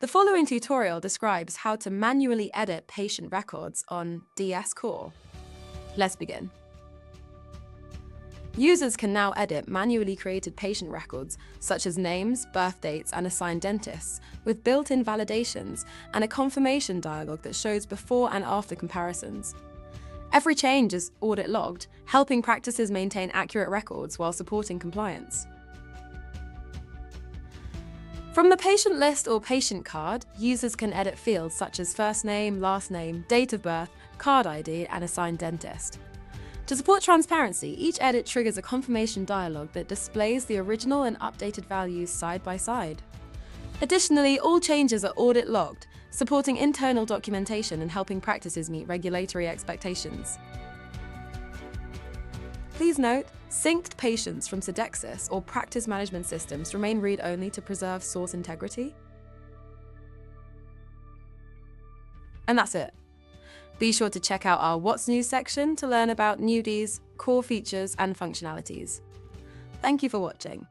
The following tutorial describes how to manually edit patient records on DS Core. Let's begin. Users can now edit manually created patient records, such as names, birth dates, and assigned dentists, with built-in validations and a confirmation dialog that shows before and after comparisons. Every change is audit logged, helping practices maintain accurate records while supporting compliance. From the patient list or patient card, users can edit fields such as first name, last name, date of birth, card ID, and assigned dentist. To support transparency, each edit triggers a confirmation dialog that displays the original and updated values side by side. Additionally, all changes are audit logged, supporting internal documentation and helping practices meet regulatory expectations. Please note, synced patients from Sodexis or practice management systems remain read-only to preserve source integrity. And that's it. Be sure to check out our What's New section to learn about Newdi's core features and functionalities. Thank you for watching.